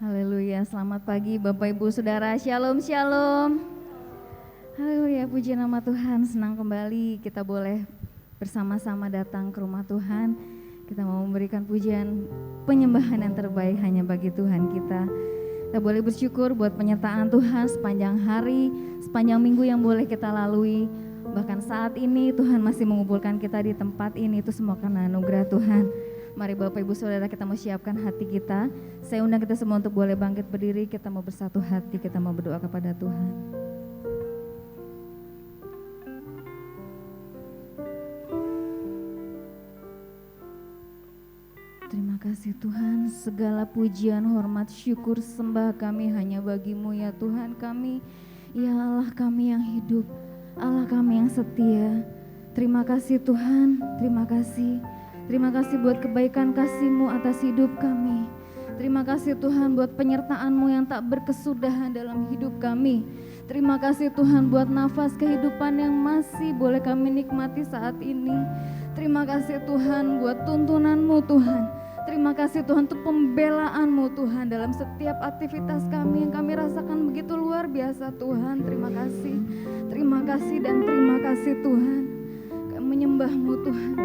Haleluya, selamat pagi Bapak Ibu Saudara, Shalom Shalom. Haleluya, puji nama Tuhan, senang kembali kita boleh bersama-sama datang ke rumah Tuhan. Kita mau memberikan pujian penyembahan yang terbaik hanya bagi Tuhan kita. Kita boleh bersyukur buat penyertaan Tuhan sepanjang hari, sepanjang minggu yang boleh kita lalui. Bahkan saat ini Tuhan masih mengumpulkan kita di tempat ini, itu semua karena anugerah Tuhan. Mari Bapak Ibu Saudara, kita mau siapkan hati kita. Saya undang kita semua untuk boleh bangkit berdiri, kita mau bersatu hati, kita mau berdoa kepada Tuhan. Terima kasih Tuhan, segala pujian, hormat, syukur, sembah kami hanya bagi-Mu ya Tuhan kami. Ya Allah kami yang hidup, Allah kami yang setia. Terima kasih Tuhan, terima kasih. Terima kasih buat kebaikan kasih-Mu atas hidup kami. Terima kasih Tuhan buat penyertaan-Mu yang tak berkesudahan dalam hidup kami. Terima kasih Tuhan buat nafas kehidupan yang masih boleh kami nikmati saat ini. Terima kasih Tuhan buat tuntunan-Mu Tuhan. Terima kasih Tuhan untuk pembelaan-Mu Tuhan dalam setiap aktivitas kami yang kami rasakan begitu luar biasa Tuhan. Terima kasih dan terima kasih Tuhan. Kami menyembah-Mu Tuhan.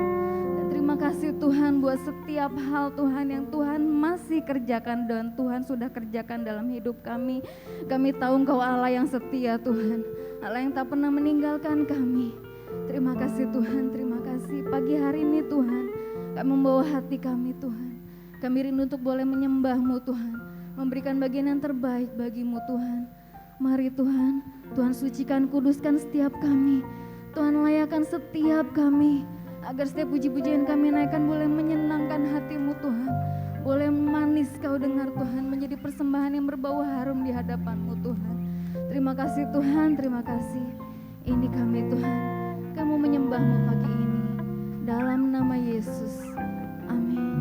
Terima kasih Tuhan buat setiap hal Tuhan yang Tuhan masih kerjakan dan Tuhan sudah kerjakan dalam hidup kami. Kami tahu Engkau Allah yang setia Tuhan, Allah yang tak pernah meninggalkan kami. Terima kasih Tuhan, terima kasih. Pagi hari ini Tuhan, kami membawa hati kami Tuhan. Kami rindu untuk boleh menyembah-Mu Tuhan, memberikan bagian yang terbaik bagi-Mu Tuhan. Mari Tuhan, Tuhan sucikan, kuduskan setiap kami. Tuhan layakan setiap kami. Agar setiap puji-pujian kami naikkan boleh menyenangkan hati-Mu Tuhan. Boleh manis Kau dengar Tuhan, menjadi persembahan yang berbau harum di hadapan-Mu Tuhan. Terima kasih Tuhan, terima kasih. Ini kami Tuhan, kami menyembah-Mu pagi ini. Dalam nama Yesus, amin.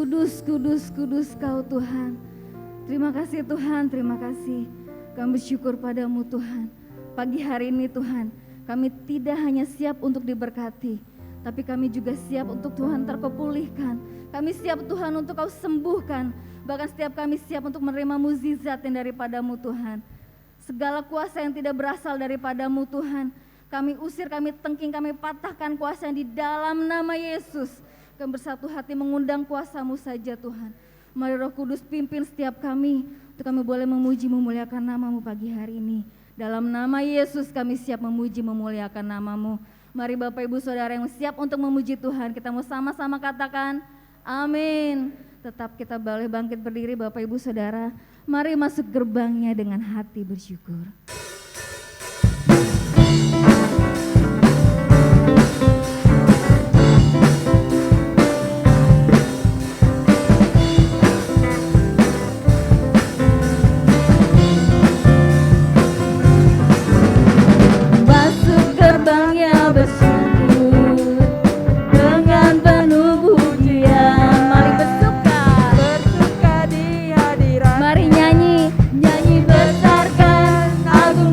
Kudus, kudus, kudus Kau Tuhan. Terima kasih Tuhan, terima kasih. Kami bersyukur padamu Tuhan. Pagi hari ini Tuhan, kami tidak hanya siap untuk diberkati, tapi kami juga siap untuk Tuhan terkepulihkan. Kami siap Tuhan untuk Kau sembuhkan. Bahkan setiap kami siap untuk menerima mukjizat yang daripadamu Tuhan. Segala kuasa yang tidak berasal daripadamu Tuhan, kami usir, kami tengking, kami patahkan kuasa yang di dalam nama Yesus. Kami bersatu hati mengundang kuasa-Mu saja Tuhan. Mari Roh Kudus pimpin setiap kami, untuk kami boleh memuji memuliakan nama-Mu pagi hari ini. Dalam nama Yesus kami siap memuji memuliakan nama-Mu. Mari Bapak Ibu Saudara yang siap untuk memuji Tuhan, kita mau sama-sama katakan amin. Tetap kita boleh bangkit berdiri Bapak Ibu Saudara. Mari masuk gerbangnya dengan hati bersyukur. Mari nyanyi, nyanyi besarkan agung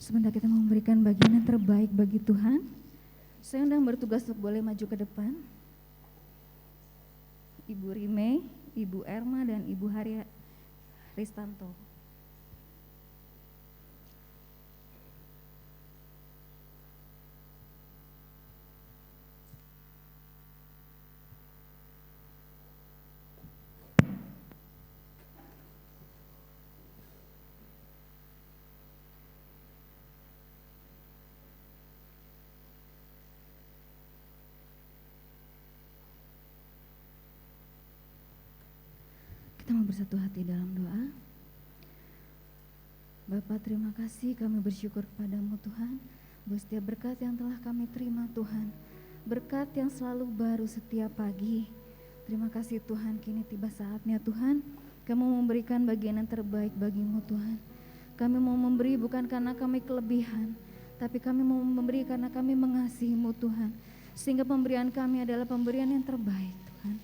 Sebentar kita memberikan bagian yang terbaik bagi Tuhan. Saya undang bertugas untuk boleh maju ke depan. Ibu Rime, Ibu Erma, dan Ibu Haria Ristanto. Kita mau bersatu hati dalam doa. Bapa, terima kasih, kami bersyukur kepadamu Tuhan, buat setiap berkat yang telah kami terima Tuhan, berkat yang selalu baru setiap pagi. Terima kasih Tuhan, kini tiba saatnya Tuhan, kami mau memberikan bagian yang terbaik bagimu Tuhan. Kami mau memberi bukan karena kami kelebihan, tapi kami mau memberi karena kami mengasihimu Tuhan, sehingga pemberian kami adalah pemberian yang terbaik Tuhan.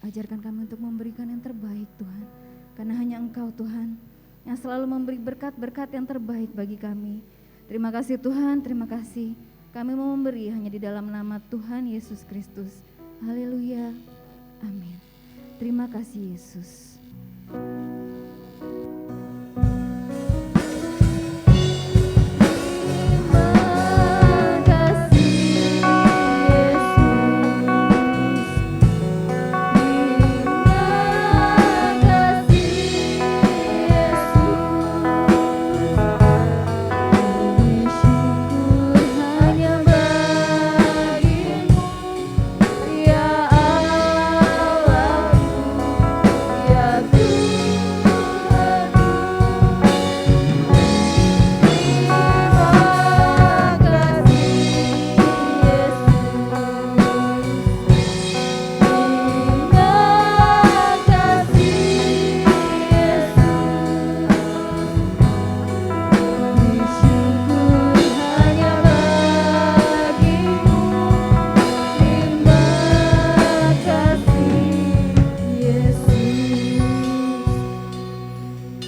Ajarkan kami untuk memberikan yang terbaik Tuhan, karena hanya Engkau Tuhan yang selalu memberi berkat-berkat yang terbaik bagi kami. Terima kasih Tuhan, terima kasih. Kami mau memberi hanya di dalam nama Tuhan Yesus Kristus. Haleluya, amin. Terima kasih Yesus.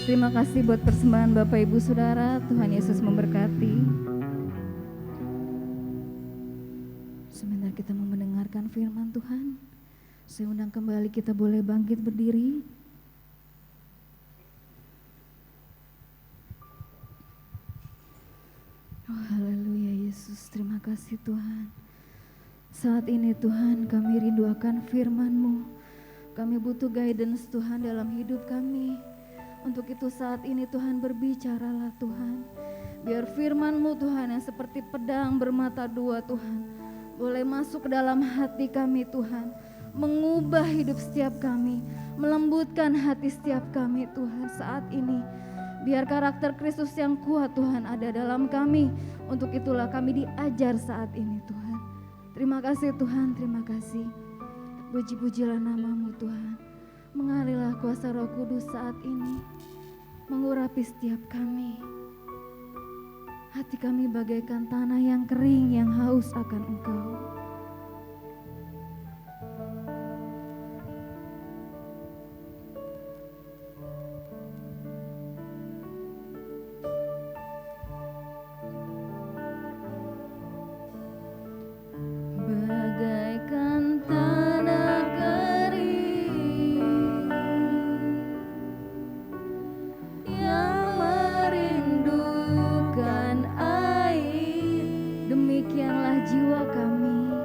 Terima kasih buat persembahan Bapak Ibu Saudara. Tuhan Yesus memberkati. Sebentar kita mau mendengarkan firman Tuhan. Saya undang kembali kita boleh bangkit berdiri. Oh, haleluya Yesus, terima kasih Tuhan. Saat ini Tuhan, kami rindu akan firman-Mu. Kami butuh guidance Tuhan dalam hidup kami. Untuk itu saat ini Tuhan, berbicaralah Tuhan. Biar firman-Mu Tuhan yang seperti pedang bermata dua Tuhan, boleh masuk ke dalam hati kami Tuhan, mengubah hidup setiap kami, melembutkan hati setiap kami Tuhan saat ini. Biar karakter Kristus yang kuat Tuhan ada dalam kami. Untuk itulah kami diajar saat ini Tuhan. Terima kasih Tuhan, terima kasih. Puji-pujilah nama-Mu Tuhan. Mengalirlah kuasa Roh Kudus saat ini, mengurapi setiap kami. Hati kami bagaikan tanah yang kering yang haus akan Engkau. Bagaikan tanah kering yang merindukan air, demikianlah jiwa kami.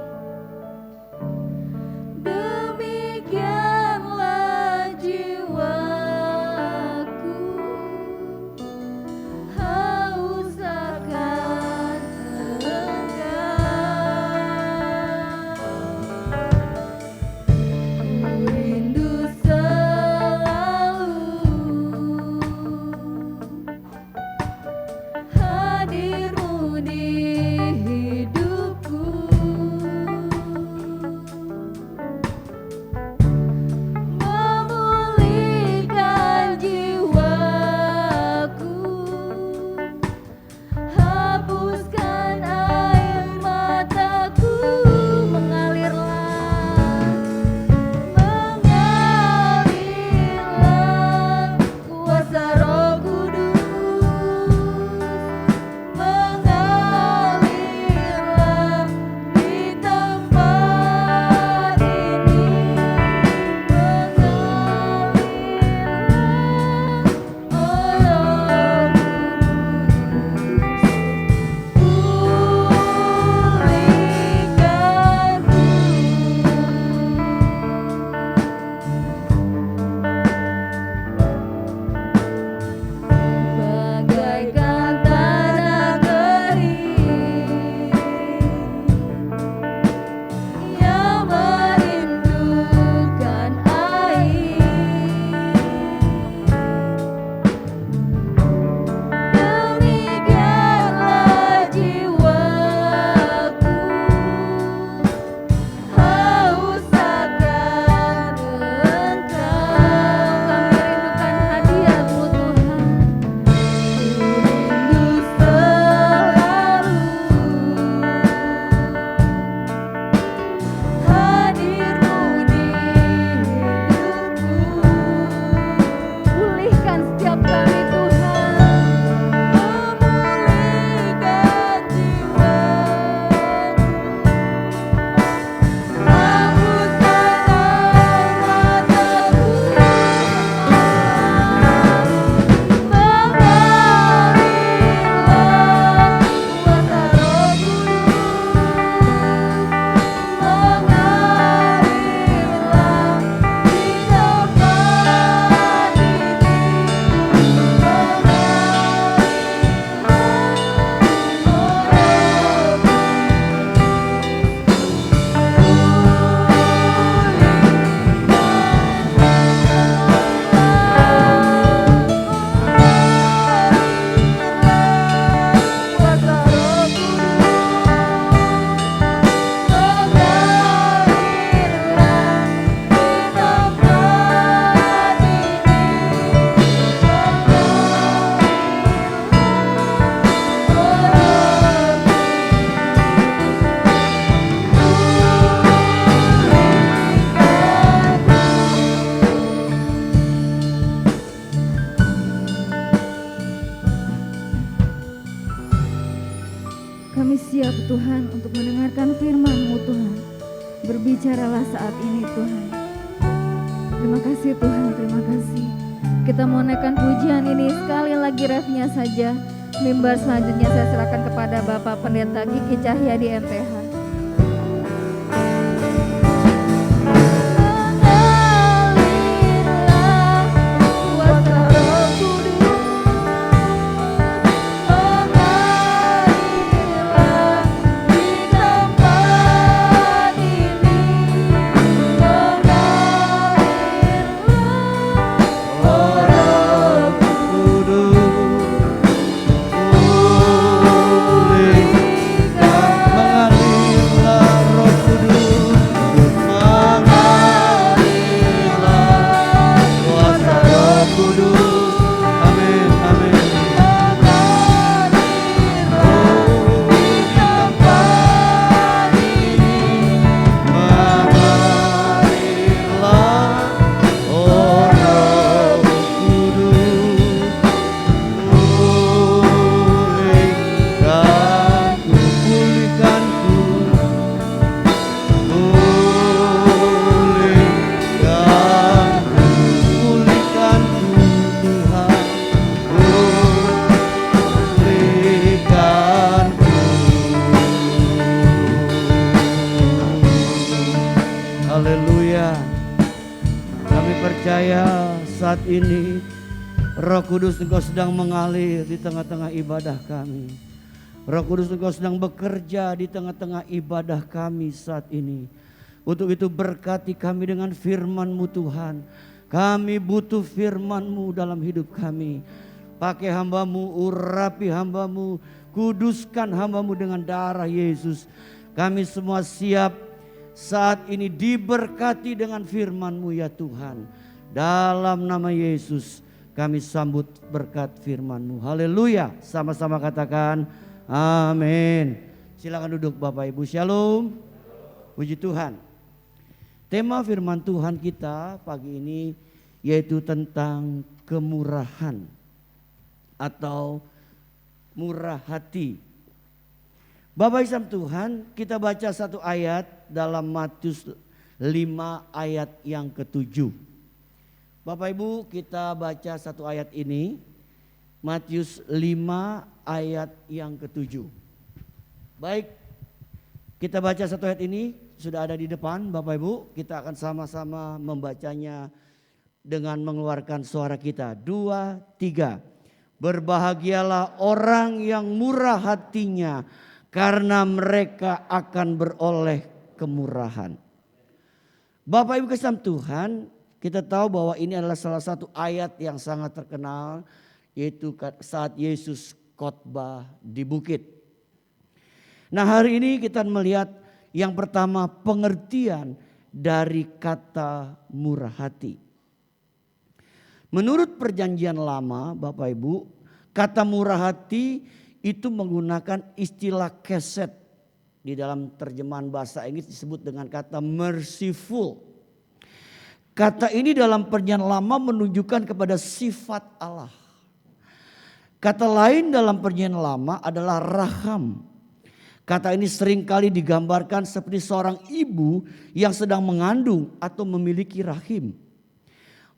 Kami siap Tuhan untuk mendengarkan firman-Mu Tuhan. Berbicaralah saat ini Tuhan. Terima kasih Tuhan, terima kasih. Kita mau naikkan pujian ini sekali lagi refnya saja. Mimbar selanjutnya saya serahkan kepada Bapak Pendeta Kiki Cahyadi MPH. Saat ini Roh Kudus Engkau sedang mengalir di tengah-tengah ibadah kami. Roh Kudus Engkau sedang bekerja di tengah-tengah ibadah kami saat ini. Untuk itu berkati kami dengan firman-Mu Tuhan. Kami butuh firman-Mu dalam hidup kami. Pakai hamba-Mu, urapi hamba-Mu, kuduskan hamba-Mu dengan darah Yesus. Kami semua siap saat ini diberkati dengan firman-Mu ya Tuhan. Dalam nama Yesus kami sambut berkat firman-Mu. Haleluya. Sama-sama katakan amin. Silakan duduk Bapak Ibu. Shalom. Puji Tuhan. Tema firman Tuhan kita pagi ini yaitu tentang kemurahan atau murah hati. Bapak Islam Tuhan, kita baca satu ayat dalam Matius 5 ayat yang ke-7. Bapak Ibu, kita baca satu ayat ini, Matius 5 ayat yang ke-7. Baik, kita baca satu ayat ini, sudah ada di depan Bapak Ibu. Kita akan sama-sama membacanya dengan mengeluarkan suara kita. 2, 3. Berbahagialah orang yang murah hatinya, karena mereka akan beroleh kemurahan. Bapak Ibu kasih Tuhan, kita tahu bahwa ini adalah salah satu ayat yang sangat terkenal, yaitu saat Yesus khotbah di bukit. Nah, hari ini kita melihat yang pertama pengertian dari kata murah hati. Menurut perjanjian lama Bapak Ibu, kata murah hati itu menggunakan istilah keset. Di dalam terjemahan bahasa Inggris disebut dengan kata merciful. Kata ini dalam perjanjian lama menunjukkan kepada sifat Allah. Kata lain dalam perjanjian lama adalah raham. Kata ini seringkali digambarkan seperti seorang ibu yang sedang mengandung atau memiliki rahim.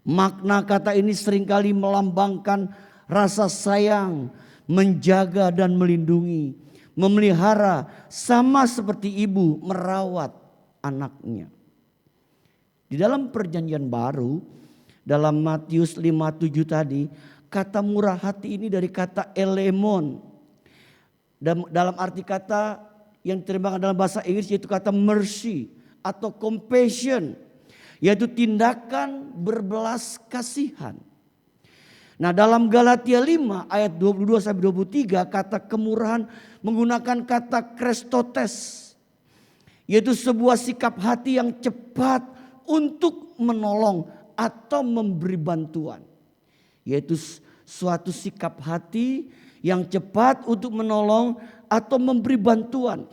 Makna kata ini seringkali melambangkan rasa sayang, menjaga dan melindungi, memelihara, sama seperti ibu merawat anaknya. Di dalam perjanjian baru, dalam Matius 5:7 tadi, kata murah hati ini dari kata elemon. Dalam arti kata yang diterjemahkan dalam bahasa Inggris yaitu kata mercy atau compassion. Yaitu tindakan berbelas kasihan. Nah, dalam Galatia 5 ayat 22-23 kata kemurahan menggunakan kata krestotes. Yaitu sebuah sikap hati yang cepat untuk menolong atau memberi bantuan. Yaitu suatu sikap hati yang cepat untuk menolong atau memberi bantuan.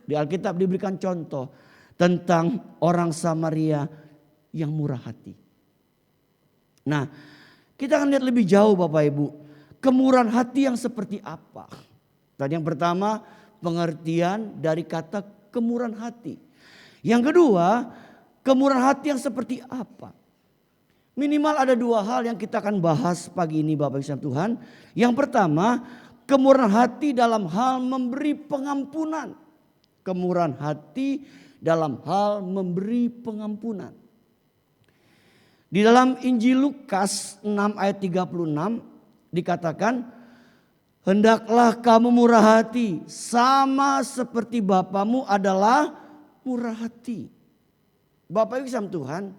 Di Alkitab diberikan contoh tentang orang Samaria yang murah hati. Nah, kita akan lihat lebih jauh Bapak Ibu. Kemurahan hati yang seperti apa? Tadi yang pertama pengertian dari kata kemurahan hati. Yang kedua, kemurahan hati yang seperti apa? Minimal ada dua hal yang kita akan bahas pagi ini Bapak Ibu Tuhan. Yang pertama, kemurahan hati dalam hal memberi pengampunan. Kemurahan hati dalam hal memberi pengampunan. Di dalam Injil Lukas 6 ayat 36 dikatakan, hendaklah kamu murah hati sama seperti Bapamu adalah murah hati. Bapak Ibu Tuhan,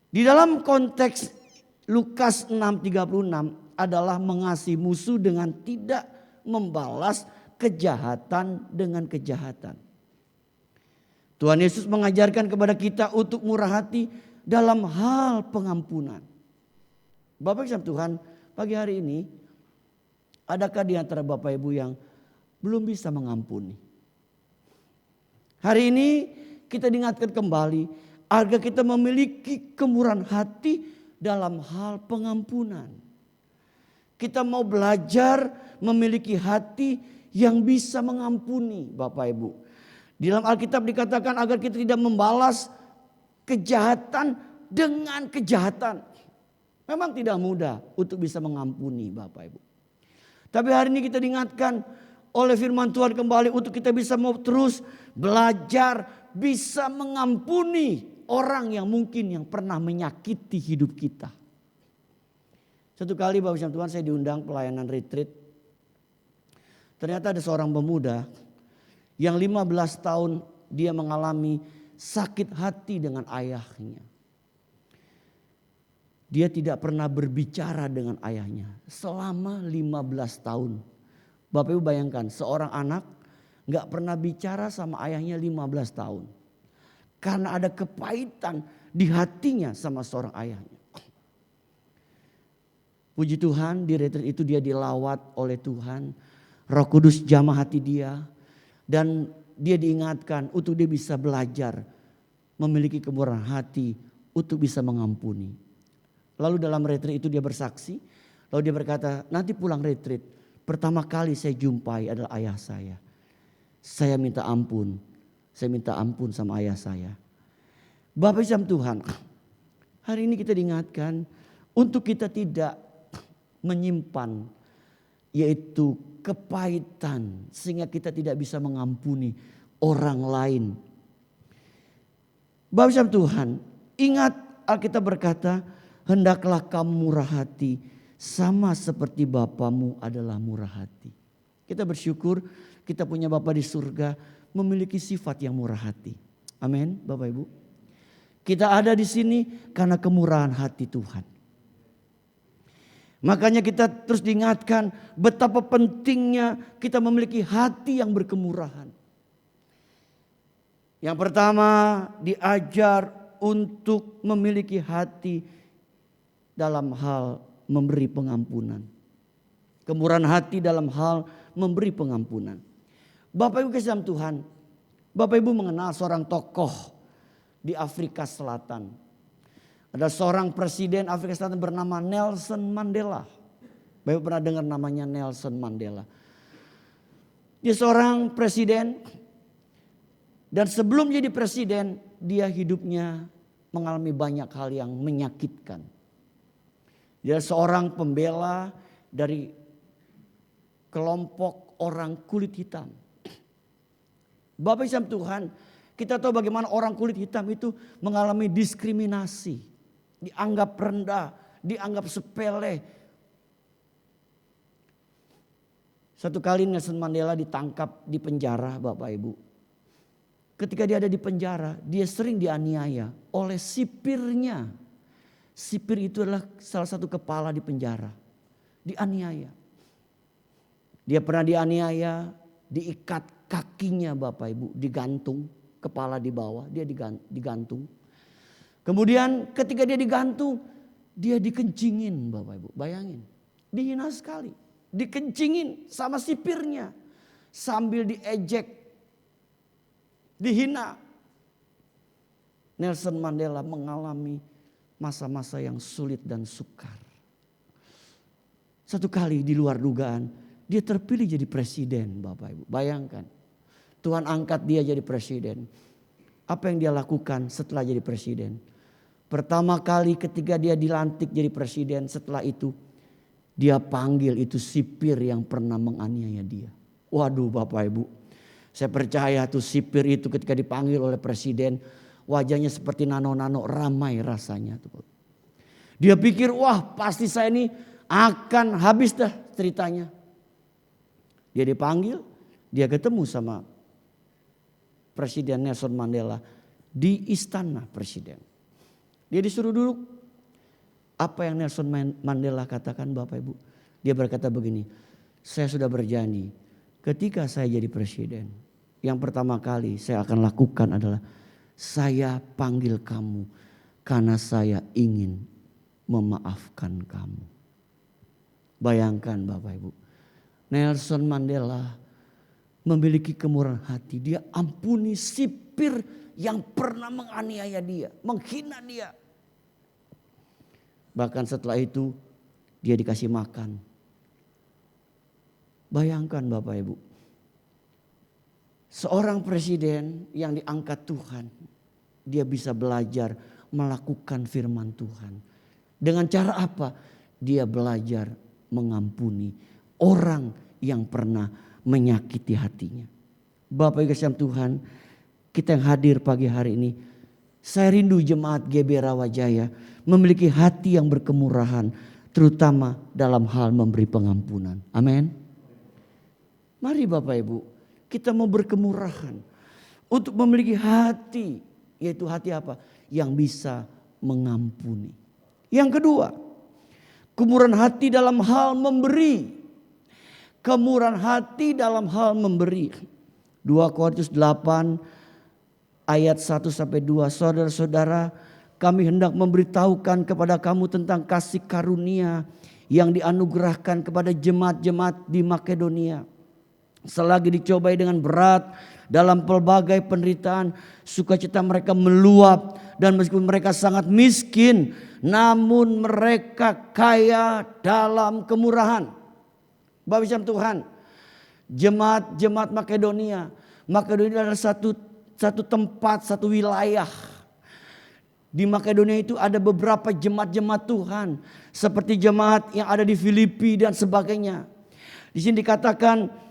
di dalam konteks Lukas 6:36 adalah mengasihi musuh dengan tidak membalas kejahatan dengan kejahatan. Tuhan Yesus mengajarkan kepada kita untuk murah hati dalam hal pengampunan. Bapak Ibu Tuhan, pagi hari ini adakah di antara Bapak Ibu yang belum bisa mengampuni? Hari ini kita diingatkan kembali agar kita memiliki kemurahan hati dalam hal pengampunan. Kita mau belajar memiliki hati yang bisa mengampuni Bapak Ibu. Di dalam Alkitab dikatakan agar kita tidak membalas kejahatan dengan kejahatan. Memang tidak mudah untuk bisa mengampuni Bapak Ibu. Tapi hari ini kita diingatkan oleh firman Tuhan kembali untuk kita bisa mau terus belajar bisa mengampuni orang yang mungkin yang pernah menyakiti hidup kita. Satu kali Bapak Ibu Tuhan saya diundang pelayanan retreat. Ternyata ada seorang pemuda yang 15 tahun dia mengalami sakit hati dengan ayahnya. Dia tidak pernah berbicara dengan ayahnya selama 15 tahun. Bapak Ibu bayangkan seorang anak gak pernah bicara sama ayahnya 15 tahun. Karena ada kepahitan di hatinya sama seorang ayahnya. Puji Tuhan di retreat itu dia dilawat oleh Tuhan. Roh Kudus jamah hati dia. Dan dia diingatkan untuk dia bisa belajar memiliki kemurahan hati untuk bisa mengampuni. Lalu dalam retreat itu dia bersaksi. Lalu dia berkata, nanti pulang retreat pertama kali saya jumpai adalah ayah saya. Saya minta ampun. Saya minta ampun sama ayah saya. Bapak Ibu Tuhan, hari ini kita diingatkan untuk kita tidak menyimpan yaitu kepahitan sehingga kita tidak bisa mengampuni orang lain. Bapak Ibu Tuhan, ingat Alkitab berkata, hendaklah kamu murah hati sama seperti Bapamu adalah murah hati. Kita bersyukur kita punya Bapa di surga memiliki sifat yang murah hati. Amin, Bapak Ibu. Kita ada di sini karena kemurahan hati Tuhan. Makanya kita terus diingatkan betapa pentingnya kita memiliki hati yang berkemurahan. Yang pertama diajar untuk memiliki hati dalam hal memberi pengampunan. Kemurahan hati dalam hal memberi pengampunan. Bapak Ibu kasih Tuhan, Bapak Ibu mengenal seorang tokoh di Afrika Selatan. Ada seorang presiden Afrika Selatan bernama Nelson Mandela. Bapak Ibu pernah dengar namanya Nelson Mandela. Dia seorang presiden dan sebelum jadi presiden dia hidupnya mengalami banyak hal yang menyakitkan. Dia seorang pembela dari kelompok orang kulit hitam. Bapak Ibu Tuhan, kita tahu bagaimana orang kulit hitam itu mengalami diskriminasi. Dianggap rendah, dianggap sepele. Satu kali Nelson Mandela ditangkap di penjara Bapak Ibu. Ketika dia ada di penjara, dia sering dianiaya oleh sipirnya. Sipir itu adalah salah satu kepala di penjara. Dianiaya. Dia pernah dianiaya, diikat kakinya Bapak Ibu, digantung, kepala di bawah, dia digantung. Kemudian ketika dia digantung, dia dikencingin Bapak Ibu, bayangin. Dihina sekali, dikencingin sama sipirnya. Sambil diejek, dihina. Nelson Mandela mengalami masa-masa yang sulit dan sukar. Satu kali di luar dugaan, Dia terpilih jadi presiden, Bapak Ibu. Bayangkan, Tuhan angkat dia jadi presiden. Apa yang dia lakukan setelah jadi presiden? Pertama kali ketika dia dilantik jadi presiden, setelah itu dia panggil itu sipir yang pernah menganiaya dia. Waduh Bapak Ibu, saya percaya tuh sipir itu ketika dipanggil oleh presiden, wajahnya seperti nano-nano, ramai rasanya tuh. Dia pikir, wah pasti saya ini akan habis dah ceritanya. Dia dipanggil, dia ketemu sama Presiden Nelson Mandela di istana presiden. Dia disuruh duduk. Apa yang Nelson Mandela katakan Bapak Ibu? Dia berkata begini, saya sudah berjanji ketika saya jadi presiden, yang pertama kali saya akan lakukan adalah saya panggil kamu karena saya ingin memaafkan kamu. Bayangkan Bapak Ibu, Nelson Mandela memiliki kemurahan hati. Dia ampuni sipir yang pernah menganiaya dia, menghina dia. Bahkan setelah itu dia dikasih makan. Bayangkan Bapak Ibu, seorang presiden yang diangkat Tuhan, dia bisa belajar melakukan firman Tuhan. Dengan cara apa? Dia belajar mengampuni orang yang pernah menyakiti hatinya. Bapak Ibu kasih Tuhan, kita yang hadir pagi hari ini, saya rindu jemaat GB Rawajaya memiliki hati yang berkemurahan, terutama dalam hal memberi pengampunan. Amin. Mari Bapak Ibu, kita mau berkemurahan untuk memiliki hati, yaitu hati apa? Yang bisa mengampuni. Yang kedua, kemurahan hati dalam hal memberi. Kemurahan hati dalam hal memberi. 2 Korintus 8 ayat 1-2. Saudara-saudara, kami hendak memberitahukan kepada kamu tentang kasih karunia yang dianugerahkan kepada jemaat-jemaat di Makedonia. Selagi dicobai dengan berat dalam pelbagai penderitaan, sukacita mereka meluap, dan meskipun mereka sangat miskin, namun mereka kaya dalam kemurahan. Bapak Ibu Tuhan, jemaat Makedonia. Makedonia adalah satu tempat, satu wilayah. Di Makedonia itu ada beberapa jemaat-jemaat Tuhan, seperti jemaat yang ada di Filipi dan sebagainya. Di sini dikatakan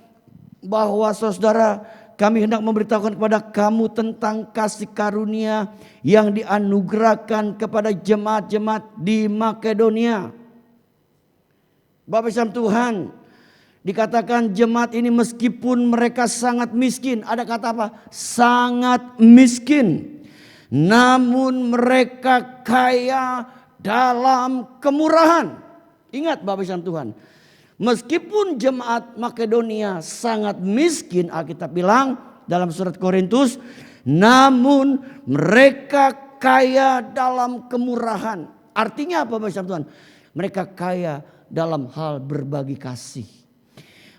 bahwa saudara, kami hendak memberitahukan kepada kamu tentang kasih karunia yang dianugerahkan kepada jemaat-jemaat di Makedonia. Bapak Ibu Tuhan, dikatakan jemaat ini meskipun mereka sangat miskin. Ada kata apa? Sangat miskin. Namun mereka kaya dalam kemurahan. Ingat Bapak Ibu Tuhan. Meskipun jemaat Makedonia sangat miskin, Alkitab bilang dalam surat Korintus, namun mereka kaya dalam kemurahan. Artinya apa Bapak Ibu Tuhan? Mereka kaya dalam hal berbagi kasih.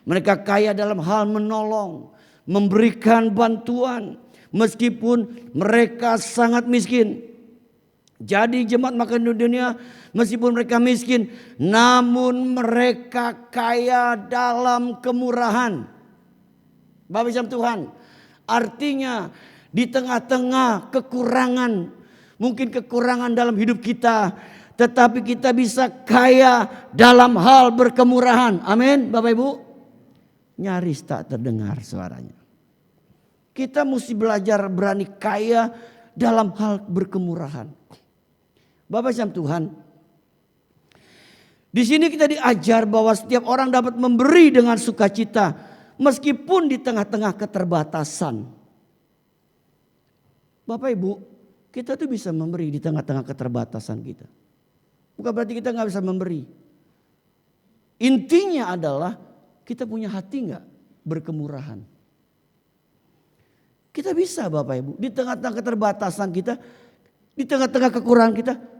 Mereka kaya dalam hal menolong, memberikan bantuan meskipun mereka sangat miskin. Jadi jemaat Makedonia meskipun mereka miskin, namun mereka kaya dalam kemurahan. Bapak Ibu Tuhan, artinya di tengah-tengah kekurangan, mungkin kekurangan dalam hidup kita, tetapi kita bisa kaya dalam hal berkemurahan. Amin Bapak Ibu. Nyaris tak terdengar suaranya. Kita mesti belajar berani kaya dalam hal berkemurahan. Bapak Ibu Tuhan, di sini kita diajar bahwa setiap orang dapat memberi dengan sukacita meskipun di tengah-tengah keterbatasan. Bapak Ibu, kita tuh bisa memberi di tengah-tengah keterbatasan kita. Bukan berarti kita nggak bisa memberi. Intinya adalah kita punya hati nggak berkemurahan. Kita bisa Bapak Ibu, di tengah-tengah keterbatasan kita, di tengah-tengah kekurangan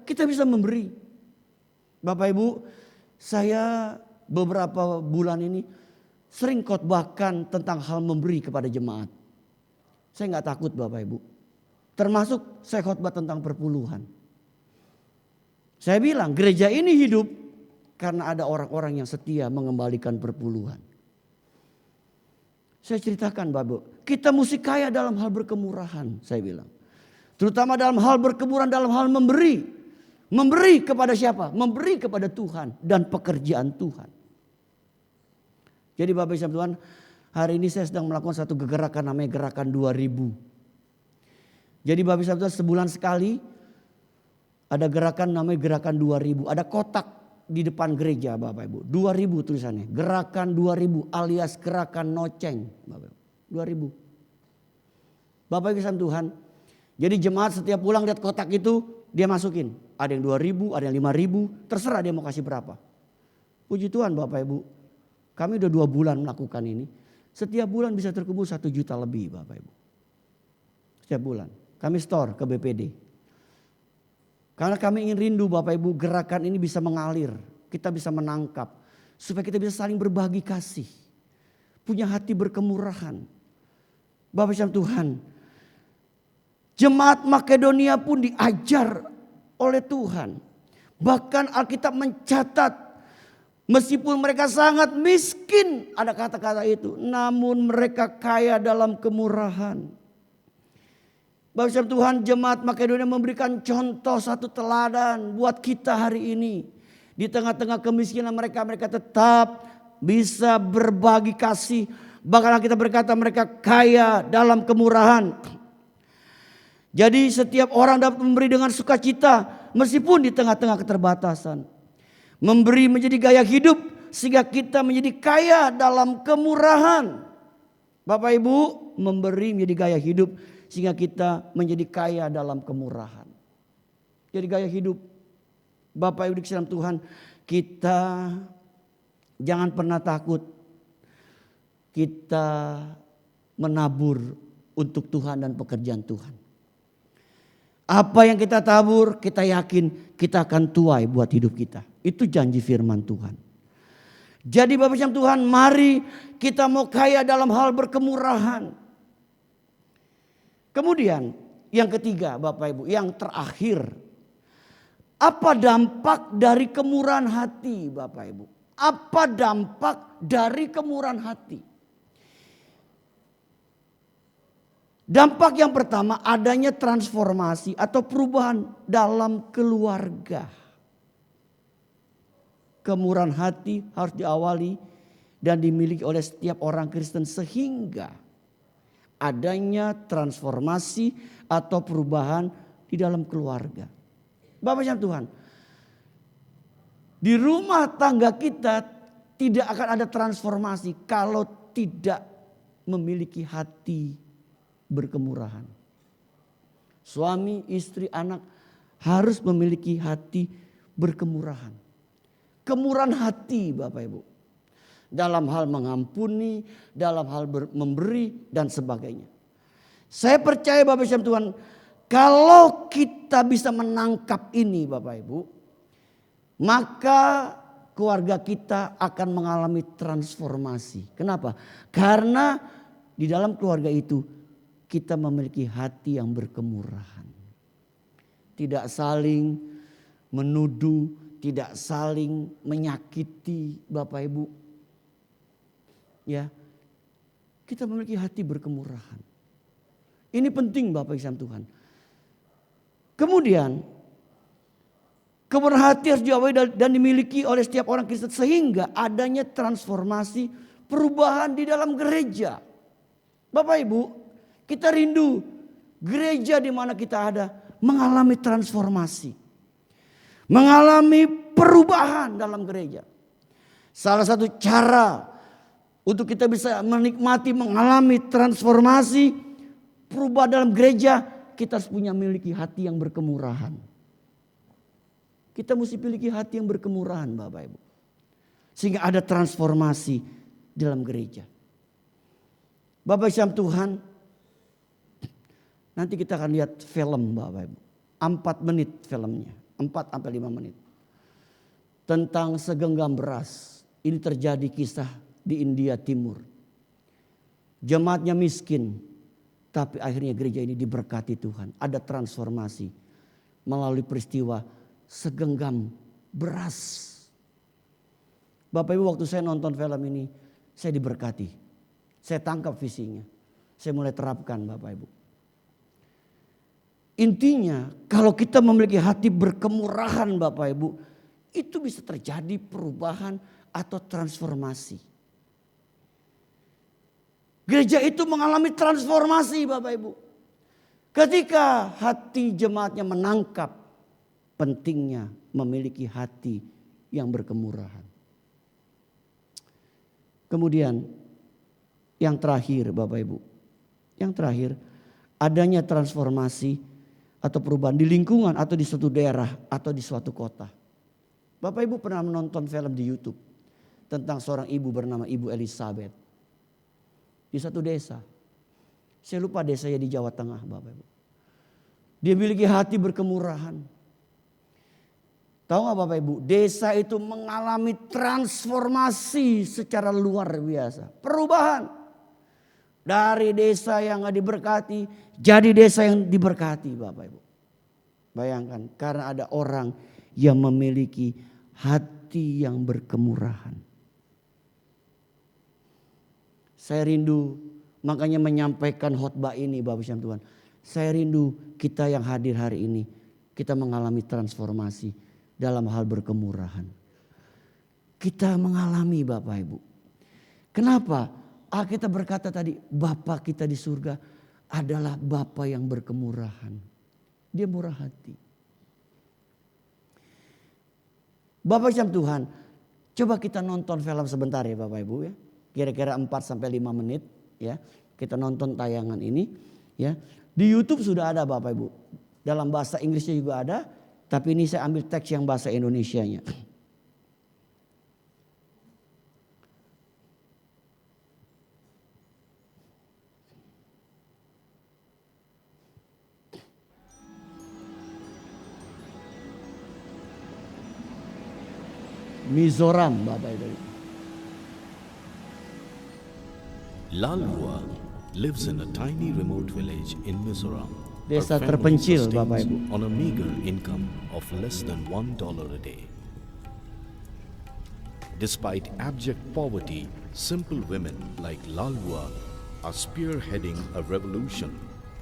kita bisa memberi. Bapak Ibu, saya beberapa bulan ini sering khotbahkan tentang hal memberi kepada jemaat. Saya nggak takut Bapak Ibu. Termasuk saya khotbah tentang perpuluhan. Saya bilang gereja ini hidup karena ada orang-orang yang setia mengembalikan perpuluhan. Saya ceritakan Bapak Ibu, kita mesti kaya dalam hal berkemurahan, saya bilang. Terutama dalam hal berkemurahan, dalam hal memberi. Memberi kepada siapa? Memberi kepada Tuhan dan pekerjaan Tuhan. Jadi Bapak Ibu Tuhan, hari ini saya sedang melakukan satu gerakan namanya gerakan 2000. Jadi Bapak Ibu Tuhan, sebulan sekali ada gerakan namanya gerakan 2000. Ada kotak di depan gereja Bapak Ibu. 2000 tulisannya. Gerakan 2000 alias gerakan noceng. Bapak Ibu. 2000. Bapak Ibu Tuhan. Jadi jemaat setiap pulang lihat kotak itu dia masukin. Ada yang 2000, ada yang 5000. Terserah dia mau kasih berapa. Puji Tuhan Bapak Ibu. Kami udah 2 bulan melakukan ini. Setiap bulan bisa terkumpul 1 juta lebih Bapak Ibu. Setiap bulan. Kami store ke BPD. Karena kami ingin rindu Bapak Ibu gerakan ini bisa mengalir. Kita bisa menangkap. Supaya kita bisa saling berbagi kasih. Punya hati berkemurahan. Bapak Ibu Tuhan. Jemaat Makedonia pun diajar oleh Tuhan. Bahkan Alkitab mencatat. Meskipun mereka sangat miskin. Ada kata-kata itu. Namun mereka kaya dalam kemurahan. Bapak Tuhan, jemaat Makedonia memberikan contoh satu teladan buat kita hari ini. Di tengah-tengah kemiskinan mereka tetap bisa berbagi kasih. Bahkan kita berkata mereka kaya dalam kemurahan. Jadi setiap orang dapat memberi dengan sukacita meskipun di tengah-tengah keterbatasan. Memberi menjadi gaya hidup sehingga kita menjadi kaya dalam kemurahan. Bapak Ibu, memberi menjadi gaya hidup sehingga kita menjadi kaya dalam kemurahan. Jadi gaya hidup. Bapak Ibu dikasihi Tuhan, kita jangan pernah takut. Kita menabur untuk Tuhan dan pekerjaan Tuhan. Apa yang kita tabur, kita yakin kita akan tuai buat hidup kita. Itu janji firman Tuhan. Jadi Bapak Ibu Tuhan, mari kita mau kaya dalam hal berkemurahan. Kemudian yang ketiga Bapak Ibu, yang terakhir. Apa dampak dari kemurahan hati Bapak Ibu? Apa dampak dari kemurahan hati? Dampak yang pertama adanya transformasi atau perubahan dalam keluarga. Kemurahan hati harus diawali dan dimiliki oleh setiap orang Kristen sehingga adanya transformasi atau perubahan di dalam keluarga. Bapak Ibu Tuhan, di rumah tangga kita tidak akan ada transformasi kalau tidak memiliki hati berkemurahan. Suami, istri, anak harus memiliki hati berkemurahan. Kemurahan hati Bapak Ibu. Dalam hal mengampuni, dalam hal memberi dan sebagainya. Saya percaya Bapak Ibu Tuhan, kalau kita bisa menangkap ini Bapak Ibu, maka keluarga kita akan mengalami transformasi. Kenapa? Karena di dalam keluarga itu kita memiliki hati yang berkemurahan. Tidak saling menuduh, tidak saling menyakiti Bapak Ibu. Ya, kita memiliki hati berkemurahan. Ini penting Bapak Ibu Tuhan. Kemudian kemurahan hati harus diawali dan dimiliki oleh setiap orang Kristen sehingga adanya transformasi perubahan di dalam gereja. Bapak Ibu, kita rindu gereja di mana kita ada mengalami transformasi. Mengalami perubahan dalam gereja. Salah satu cara untuk kita bisa menikmati, mengalami transformasi, perubahan dalam gereja, kita harus memiliki hati yang berkemurahan. Kita mesti memiliki hati yang berkemurahan Bapak Ibu. Sehingga ada transformasi dalam gereja. Bapak Ibu Tuhan, nanti kita akan lihat film Bapak Ibu. 4 menit filmnya, 4-5 menit. Tentang segenggam beras. Ini terjadi kisah di India Timur. Jemaatnya miskin, tapi akhirnya gereja ini diberkati Tuhan. Ada transformasi melalui peristiwa segenggam beras. Bapak Ibu, waktu saya nonton film ini, saya diberkati. Saya tangkap visinya. Saya mulai terapkan Bapak Ibu. Intinya kalau kita memiliki hati berkemurahan Bapak Ibu, itu bisa terjadi perubahan atau transformasi. Gereja itu mengalami transformasi Bapak Ibu. Ketika hati jemaatnya menangkap pentingnya memiliki hati yang berkemurahan. Kemudian yang terakhir Bapak Ibu. Yang terakhir adanya transformasi atau perubahan di lingkungan atau di suatu daerah atau di suatu kota. Bapak Ibu pernah menonton film di YouTube tentang seorang ibu bernama Ibu Elizabeth. Di satu desa. Saya lupa desanya di Jawa Tengah Bapak Ibu. Dia memiliki hati berkemurahan. Tahu gak Bapak Ibu, desa itu mengalami transformasi secara luar biasa. Perubahan. Dari desa yang gak diberkati, jadi desa yang diberkati Bapak Ibu. Bayangkan, karena ada orang yang memiliki hati yang berkemurahan. Saya rindu, makanya menyampaikan khotbah ini Bapak Ibu Tuhan. Saya rindu kita yang hadir hari ini, kita mengalami transformasi dalam hal berkemurahan. Kita mengalami Bapak Ibu. Kenapa? Alkitab berkata tadi, Bapa kita di surga adalah Bapa yang berkemurahan. Dia murah hati. Bapak Tuhan, coba kita nonton film sebentar ya Bapak Ibu ya. Kira-kira 4-5 menit ya. Kita nonton tayangan ini ya. Di YouTube sudah ada Bapak Ibu. Dalam bahasa Inggrisnya juga ada. Tapi ini saya ambil teks yang bahasa Indonesianya. Mizoram Bapak Ibu. Lalhua lives in a tiny remote village in Mizoram. Desa Her family terpencil sustains Bapak Ibu. on a meager income of less than $1 a day. Despite abject poverty, simple women like Lalhua are spearheading a revolution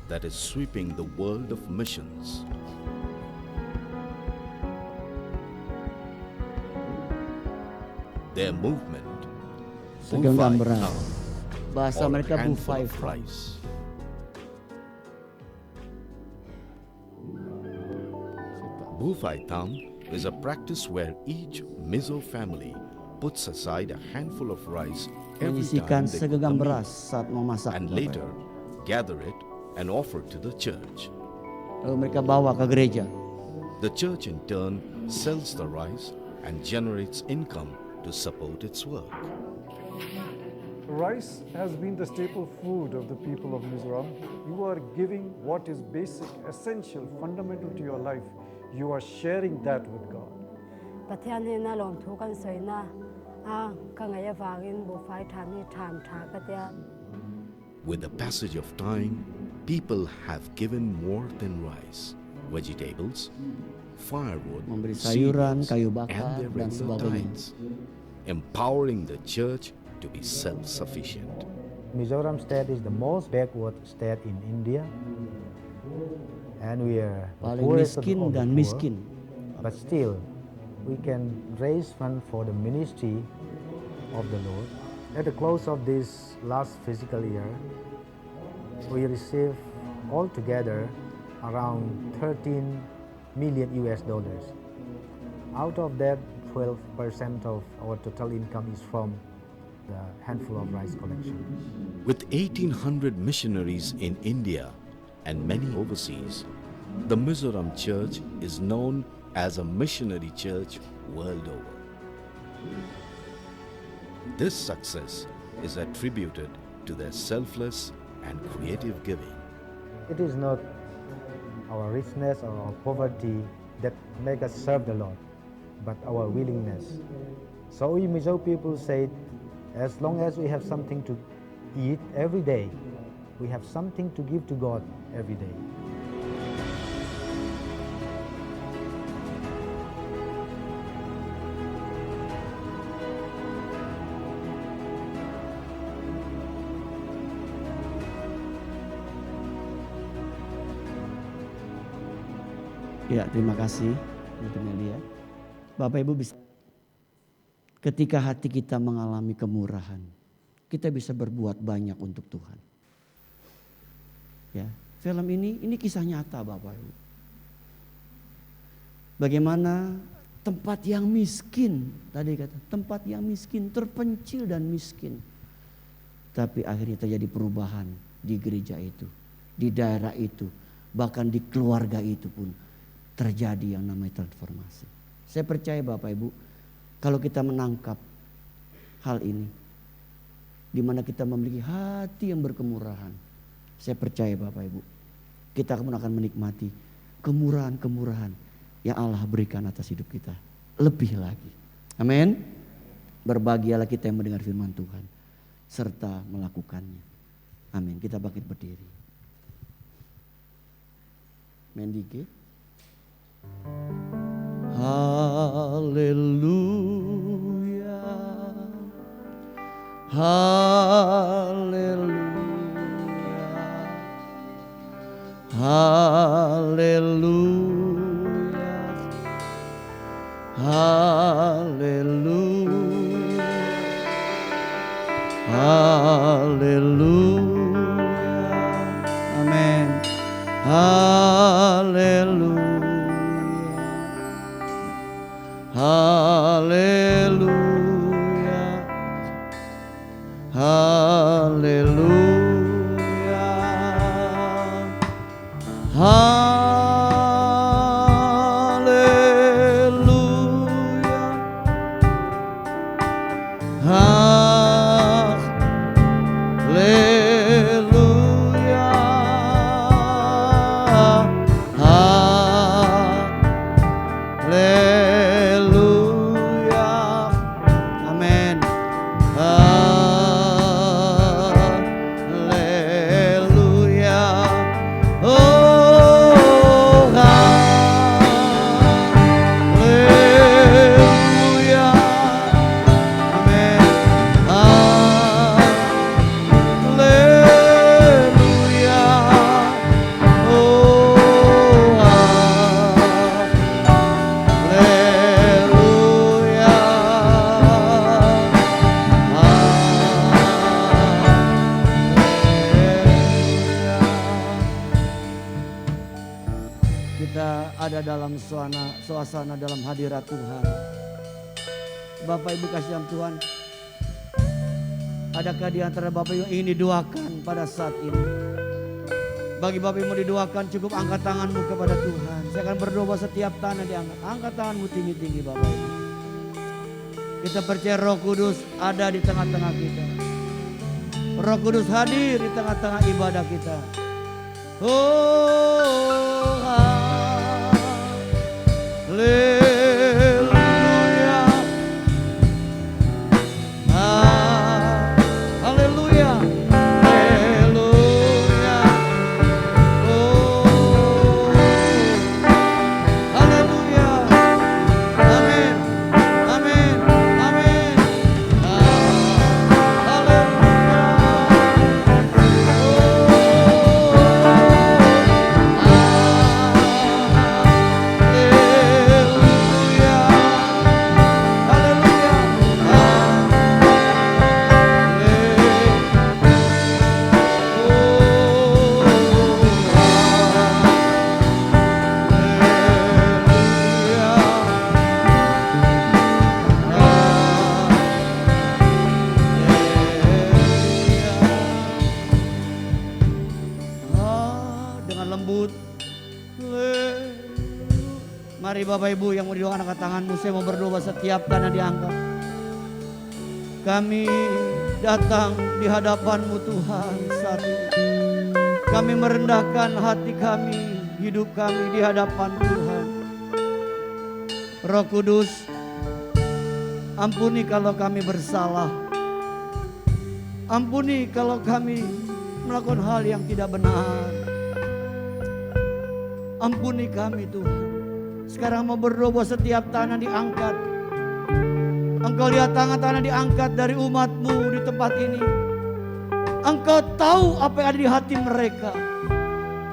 that is sweeping the world of missions. Their movement, Segenggam Bufai beras. Town, Bahasa or mereka handful Bufai. of rice. Bufai Tam is a practice where each Mizo family puts aside a handful of rice every Menyisihkan time they cook a segenggam meal, beras saat memasak. and Bapak later gather it and offer it to the church. Ibu. Lalu mereka bawa ke gereja. The church in turn sells the rice and generates income to support its work. Rice has been the staple food of the people of Mizoram. You are giving what is basic, essential, fundamental to your life. You are sharing that with God. Pathian na lom thukan soina kangaya vagin bo phai thami tham tha katia. With the passage of time, people have given more than rice, vegetables, firewood, Memberi sayuran, cereals, kayu and bakar, their dan regular sebagainya. tithes, empowering the church to be self-sufficient. Mizoram state is the most backward state in India, and we are the Paling poorest miskin of the dan poor. miskin. But still, we can raise funds for the ministry of the Lord. At the close of this last fiscal year, we received altogether around 13 million US dollars. Out of that, 12% of our total income is from the handful of rice collection. With 1,800 missionaries in India and many overseas, the Mizoram Church is known as a missionary church world over. This success is attributed to their selfless and creative giving. It is not our richness or our poverty that make us serve the Lord, but our willingness. So we Mizo people said, as long as we have something to eat every day, we have something to give to God every day. Ya, terima kasih untuk Melia. Bapak Ibu bisa, ketika hati kita mengalami kemurahan, kita bisa berbuat banyak untuk Tuhan. Ya, film ini kisah nyata Bapak Ibu. Bagaimana tempat yang miskin, tadi kata tempat yang miskin, terpencil dan miskin. Tapi akhirnya terjadi perubahan di gereja itu, di daerah itu, bahkan di keluarga itu pun terjadi yang namanya transformasi. Saya percaya Bapak Ibu, kalau kita menangkap hal ini, di mana kita memiliki hati yang berkemurahan, saya percaya Bapak Ibu, kita akan menikmati kemurahan-kemurahan yang Allah berikan atas hidup kita lebih lagi. Amin. Berbahagialah kita yang mendengar firman Tuhan serta melakukannya. Amin. Kita bangkit berdiri. Mendike. Haleluya. Haleluya. Haleluya. Haleluya. Haleluya. Amin. Haleluya. Haleluya. Haleluya. Ada dalam suasana dalam hadirat Tuhan. Bapak Ibu kasih dalam Tuhan, adakah di antara Bapak Ibu yang ingin didoakan pada saat ini? Bagi Bapak Ibu mau didoakan, cukup angkat tanganmu kepada Tuhan. Saya akan berdoa setiap tangan diangkat. Angkat tanganmu tinggi-tinggi Bapak Ibu. Kita percaya Roh Kudus ada di tengah-tengah kita. Roh Kudus hadir di tengah-tengah ibadah kita. Oh, haleluya. Haleluya. Haleluya. Oh, haleluya. Amin. Amin. Amin. Mari Bapak Ibu yang mau didoakan angkat tanganmu. Saya mau berdoa setiap tangan diangkat. Kami datang di hadapan-Mu Tuhan saat ini. Kami merendahkan hati kami, hidup kami di hadapan Tuhan. Roh Kudus, ampuni kalau kami bersalah. Ampuni kalau kami melakukan hal yang tidak benar. Ampuni kami Tuhan. Sekarang mau berdoa buat setiap tangan diangkat. Engkau lihat tangan-tangan diangkat dari umat-Mu di tempat ini. Engkau tahu apa yang ada di hati mereka.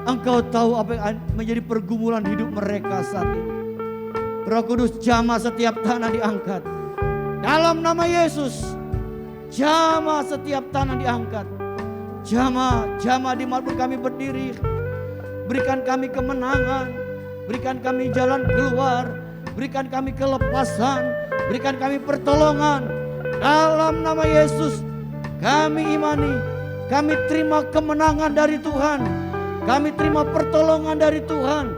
Engkau tahu apa yang menjadi pergumulan hidup mereka saat ini. Roh Kudus, jamah setiap tanah diangkat. Dalam nama Yesus, jamah setiap tanah diangkat. Jamah dimanapun kami berdiri. Berikan kami kemenangan, berikan kami jalan keluar, berikan kami kelepasan, berikan kami pertolongan. Dalam nama Yesus, kami imani, kami terima kemenangan dari Tuhan. Kami terima pertolongan dari Tuhan.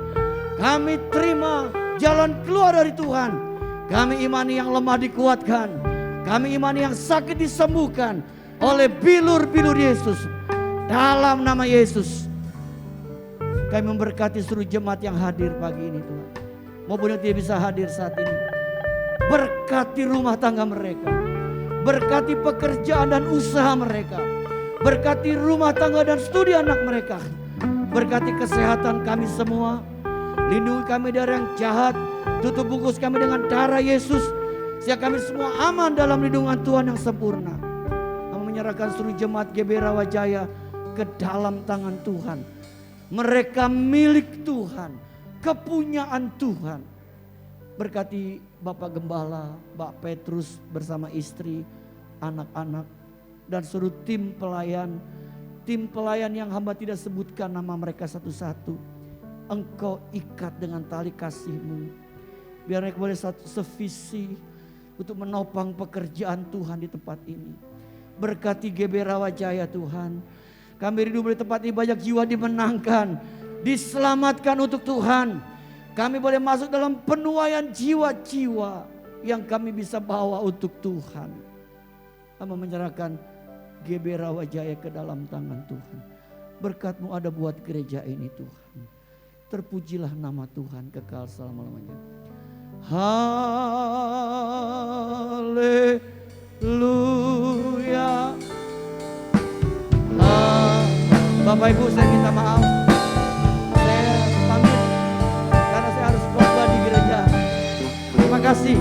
Kami terima jalan keluar dari Tuhan. Kami imani yang lemah dikuatkan. Kami imani yang sakit disembuhkan oleh bilur-bilur Yesus. Dalam nama Yesus, kami memberkati seluruh jemaat yang hadir pagi ini Tuhan. Maupun yang tidak bisa hadir saat ini. Berkati rumah tangga mereka. Berkati pekerjaan dan usaha mereka. Berkati rumah tangga dan studi anak mereka. Berkati kesehatan kami semua. Lindungi kami dari yang jahat. Tutup bungkus kami dengan darah Yesus. Sehingga kami semua aman dalam lindungan Tuhan yang sempurna. Kami menyerahkan seluruh jemaat GB Rawajaya ke dalam tangan Tuhan. Mereka milik Tuhan. Kepunyaan Tuhan. Berkati Bapak Gembala, Pak Petrus bersama istri, anak-anak. Dan seluruh tim pelayan. Tim pelayan yang hamba tidak sebutkan nama mereka satu-satu. Engkau ikat dengan tali kasih-Mu. Biar mereka boleh satu sevisi untuk menopang pekerjaan Tuhan di tempat ini. Berkati GB Rawajaya Tuhan. Kami rindu di tempat ini banyak jiwa dimenangkan. Diselamatkan untuk Tuhan. Kami boleh masuk dalam penuaian jiwa-jiwa yang kami bisa bawa untuk Tuhan. Kami menyerahkan GB Rawajaya ke dalam tangan Tuhan. Berkat-Mu ada buat gereja ini Tuhan. Terpujilah nama Tuhan kekal selama-lamanya. Haleluya. Bapak Ibu, saya minta maaf. Saya pamit karena saya harus khotbah di gereja. Terima kasih.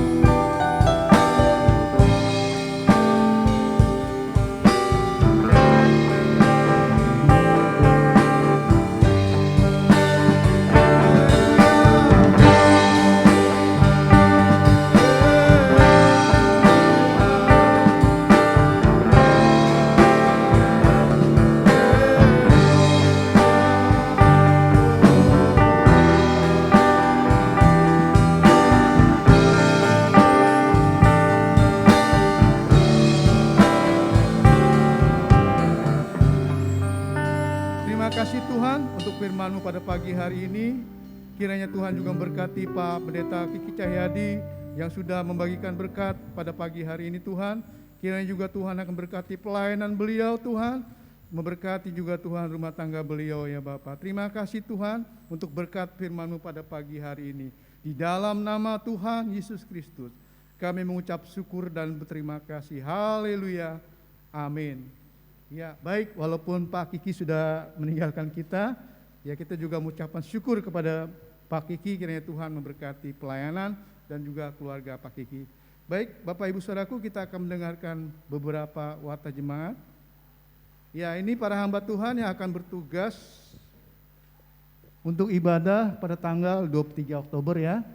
firman-Mu pada pagi hari ini. Kiranya Tuhan juga memberkati Pak Pendeta Kiki Cahyadi yang sudah membagikan berkat pada pagi hari ini Tuhan. Kiranya juga Tuhan akan berkati pelayanan beliau Tuhan. Memberkati juga Tuhan rumah tangga beliau ya Bapak. Terima kasih Tuhan untuk berkat firman-Mu pada pagi hari ini. Di dalam nama Tuhan Yesus Kristus kami mengucap syukur dan berterima kasih. Haleluya. Amin. Ya baik, walaupun Pak Kiki sudah meninggalkan kita, ya kita juga mengucapkan syukur kepada Pak Kiki. Kiranya Tuhan memberkati pelayanan dan juga keluarga Pak Kiki. Baik Bapak Ibu Saudaraku, kita akan mendengarkan beberapa warta jemaat. Ya ini para hamba Tuhan yang akan bertugas untuk ibadah pada tanggal 23 Oktober ya,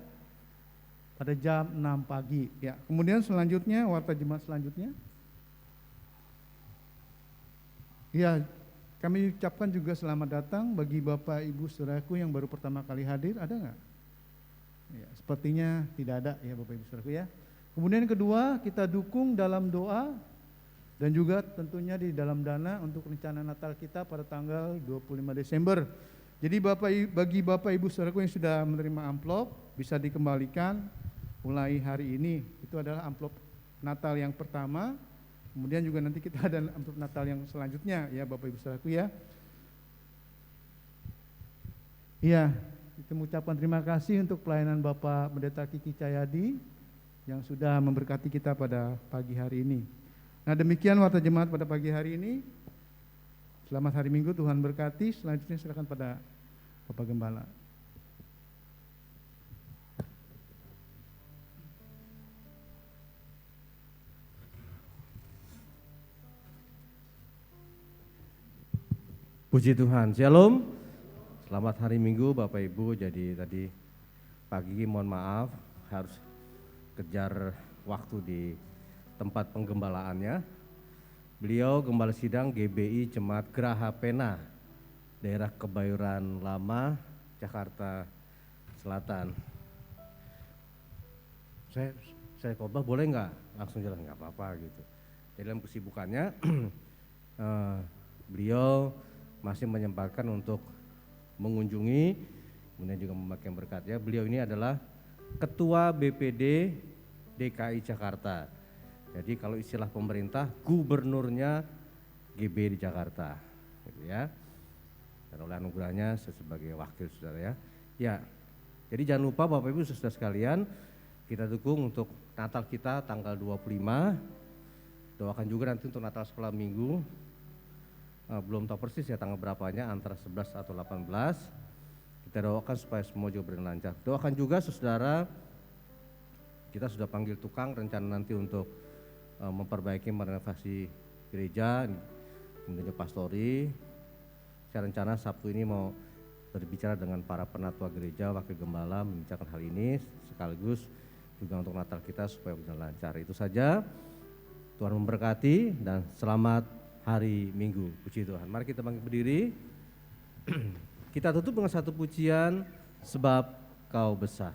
pada jam 6 pagi. Ya, kemudian selanjutnya warta jemaat selanjutnya. Ya, kami ucapkan juga selamat datang bagi Bapak Ibu Saudaraku yang baru pertama kali hadir. Ada nggak? Ya, sepertinya tidak ada ya Bapak Ibu Saudaraku ya. Kemudian kedua, kita dukung dalam doa dan juga tentunya di dalam dana untuk rencana Natal kita pada tanggal 25 Desember. Jadi bagi Bapak Ibu Saudaraku yang sudah menerima amplop bisa dikembalikan mulai hari ini. Itu adalah amplop Natal yang pertama. Kemudian juga nanti kita ada amplop Natal yang selanjutnya ya Bapak Ibu Saudaraku ya. Iya, kita mengucapkan terima kasih untuk pelayanan Bapak Pendeta Kiki Cahyadi yang sudah memberkati kita pada pagi hari ini. Nah demikian warta jemaat pada pagi hari ini. Selamat hari Minggu, Tuhan berkati. Selanjutnya silakan pada Bapak Gembala. Puji Tuhan, Shalom. Selamat hari Minggu Bapak Ibu. Jadi tadi pagi mohon maaf harus kejar waktu di tempat penggembalaannya. Beliau Gembala Sidang GBI Jemaat Geraha Pena, daerah Kebayoran Lama, Jakarta Selatan. Saya khotbah boleh nggak? Langsung jalan, nggak apa-apa gitu. Jadi dalam kesibukannya beliau masih menyempatkan untuk mengunjungi, kemudian juga memakai berkatnya. Beliau ini adalah Ketua BPD DKI Jakarta. Jadi kalau istilah pemerintah, gubernurnya GB di Jakarta, gitu ya. Dan oleh anugerahnya saya sebagai wakil saudara ya. Ya, jadi jangan lupa Bapak Ibu saudara sekalian, kita dukung untuk Natal kita tanggal 25. Doakan juga nanti untuk Natal sekolah minggu. Belum tahu persis ya tanggal berapanya, antara 11 atau 18. Kita doakan supaya semua juga berjalan lancar. Doakan juga saudara, kita sudah panggil tukang rencana nanti untuk memperbaiki merenovasi gereja, kemudian pastori. Saya rencana Sabtu ini mau berbicara dengan para penatua gereja, wakil gembala, membicarakan hal ini sekaligus juga untuk Natal kita supaya berjalan lancar. Itu saja. Tuhan memberkati dan selamat hari Minggu. Puji Tuhan. Mari kita bangkit berdiri. Kita tutup dengan satu pujian, Sebab Kau Besar.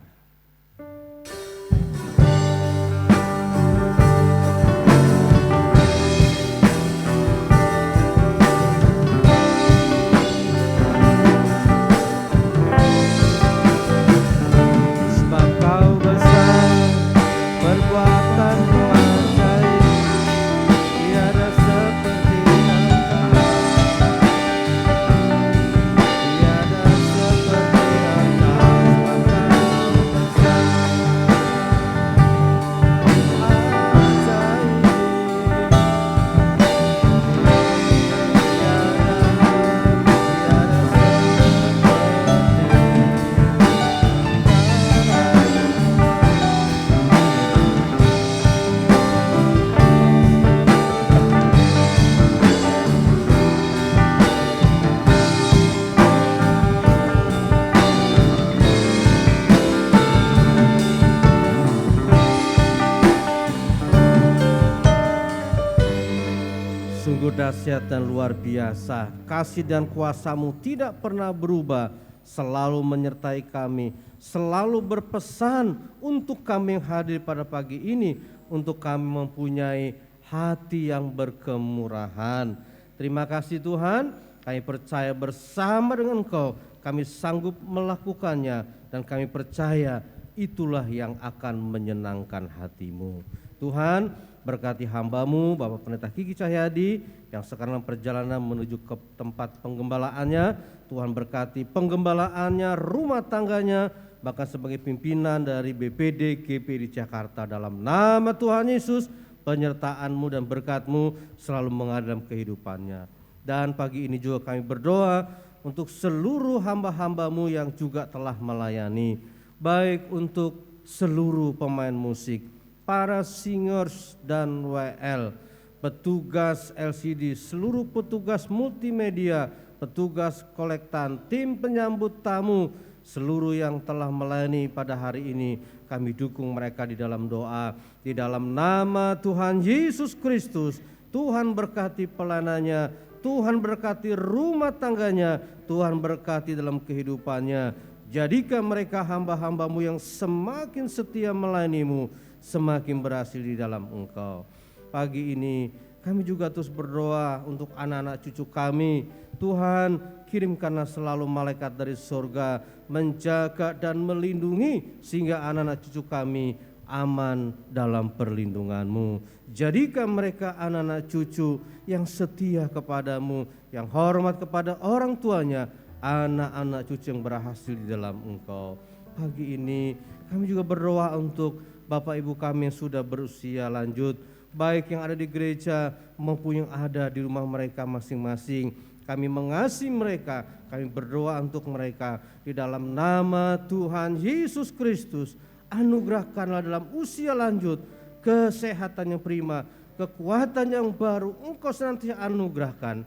Dahsyat dan luar biasa, kasih dan kuasa-Mu tidak pernah berubah, selalu menyertai kami, selalu berpesan untuk kami yang hadir pada pagi ini, untuk kami mempunyai hati yang berkemurahan. Terima kasih Tuhan, kami percaya bersama dengan Engkau, kami sanggup melakukannya, dan kami percaya itulah yang akan menyenangkan hati-Mu. Tuhan, berkati hamba-Mu Bapak Pendeta Kiki Cahyadi yang sekarang perjalanan menuju ke tempat penggembalaannya. Tuhan berkati penggembalaannya, rumah tangganya, bahkan sebagai pimpinan dari BPD GP di Jakarta. Dalam nama Tuhan Yesus, penyertaan-Mu dan berkat-Mu selalu mengalir dalam kehidupannya. Dan pagi ini juga kami berdoa untuk seluruh hamba-hamba-Mu yang juga telah melayani, baik untuk seluruh pemain musik, para singers dan WL, petugas LCD, seluruh petugas multimedia, petugas kolektan, tim penyambut tamu, seluruh yang telah melayani pada hari ini, kami dukung mereka di dalam doa. Di dalam nama Tuhan Yesus Kristus, Tuhan berkati pelayanannya, Tuhan berkati rumah tangganya, Tuhan berkati dalam kehidupannya. Jadikan mereka hamba-hamba-Mu yang semakin setia melayani-Mu, semakin berhasil di dalam Engkau. Pagi ini kami juga terus berdoa untuk anak-anak cucu kami. Tuhan, kirimkanlah selalu malaikat dari surga menjaga dan melindungi sehingga anak-anak cucu kami aman dalam perlindungan-Mu. Jadikan mereka anak-anak cucu yang setia kepadamu, yang hormat kepada orang tuanya, anak-anak cucu yang berhasil di dalam Engkau. Pagi ini kami juga berdoa untuk Bapak Ibu kami yang sudah berusia lanjut, baik yang ada di gereja maupun yang ada di rumah mereka masing-masing. Kami mengasihi mereka, kami berdoa untuk mereka di dalam nama Tuhan Yesus Kristus. Anugerahkanlah dalam usia lanjut kesehatan yang prima, kekuatan yang baru Engkau senantiasa anugerahkan.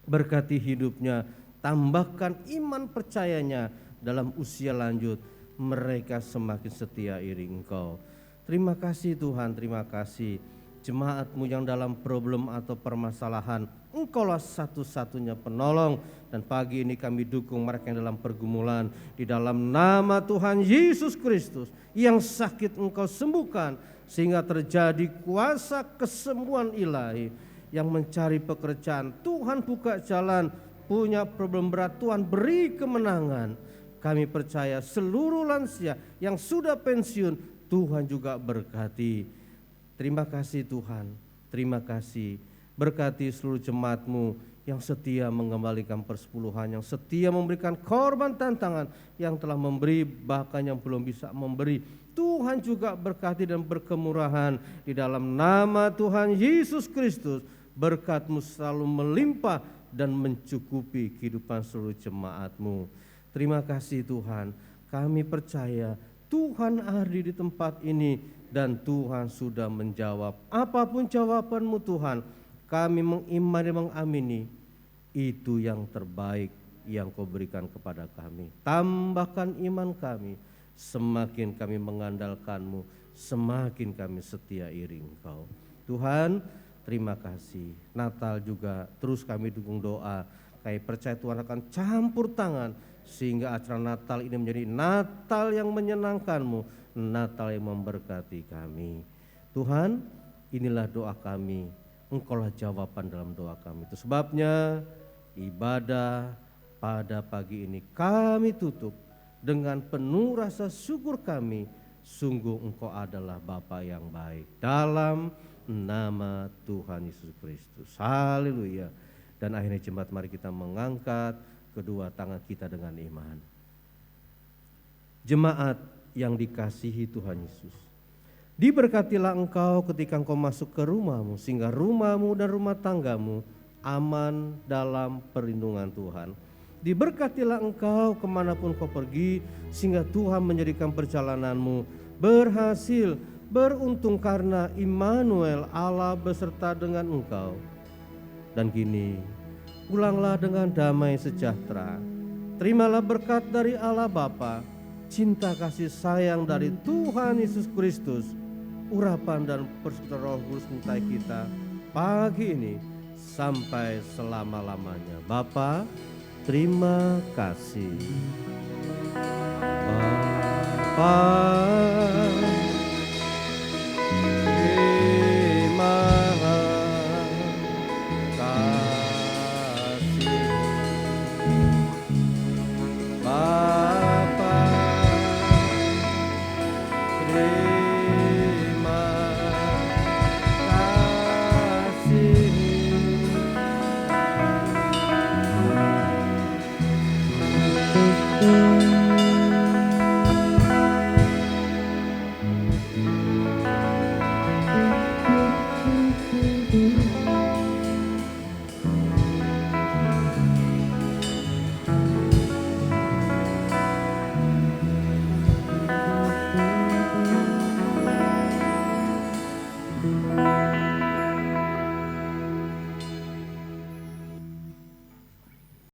Berkati hidupnya, tambahkan iman percayanya dalam usia lanjut, mereka semakin setia iri Engkau. Terima kasih Tuhan, terima kasih. Jemaat-Mu yang dalam problem atau permasalahan, Engkaulah satu-satunya penolong. Dan pagi ini kami dukung mereka yang dalam pergumulan. Di dalam nama Tuhan Yesus Kristus, yang sakit Engkau sembuhkan, sehingga terjadi kuasa kesembuhan ilahi. Yang mencari pekerjaan, Tuhan buka jalan. Punya problem berat, Tuhan beri kemenangan. Kami percaya seluruh lansia yang sudah pensiun, Tuhan juga berkati. Terima kasih Tuhan, terima kasih. Berkati seluruh jemaat-Mu yang setia mengembalikan persepuluhan, yang setia memberikan korban tantangan, yang telah memberi bahkan yang belum bisa memberi. Tuhan juga berkati dan berkemurahan. Di dalam nama Tuhan Yesus Kristus, berkat-Mu selalu melimpah dan mencukupi kehidupan seluruh jemaat-Mu. Terima kasih Tuhan, kami percaya Tuhan hadir di tempat ini. Dan Tuhan sudah menjawab. Apapun jawaban-Mu Tuhan, kami mengimani, mengamini. Itu yang terbaik yang Kau berikan kepada kami. Tambahkan iman kami. Semakin kami mengandalkan-Mu, semakin kami setia iri Engkau. Tuhan, terima kasih. Natal juga terus kami dukung doa. Kami percaya Tuhan akan campur tangan, sehingga acara Natal ini menjadi Natal yang menyenangkan-Mu, Natal yang memberkati kami. Tuhan, inilah doa kami, Engkaulah jawaban dalam doa kami. Itu sebabnya ibadah pada pagi ini kami tutup dengan penuh rasa syukur kami. Sungguh Engkau adalah Bapa yang baik. Dalam nama Tuhan Yesus Kristus. Haleluya. Dan akhirnya jemaat, mari kita mengangkat kedua tangan kita dengan iman. Jemaat yang dikasihi Tuhan Yesus, diberkatilah engkau ketika engkau masuk ke rumahmu, sehingga rumahmu dan rumah tanggamu aman dalam perlindungan Tuhan. Diberkatilah engkau kemanapun kau pergi, sehingga Tuhan menjadikan perjalananmu berhasil, beruntung karena Immanuel, Allah beserta dengan engkau. Dan kini pulanglah dengan damai sejahtera. Terimalah berkat dari Allah Bapa, cinta kasih sayang dari Tuhan Yesus Kristus, urapan dan persekutuan Roh Kudus menyertai kita pagi ini sampai selama-lamanya. Bapa, terima kasih. Bapa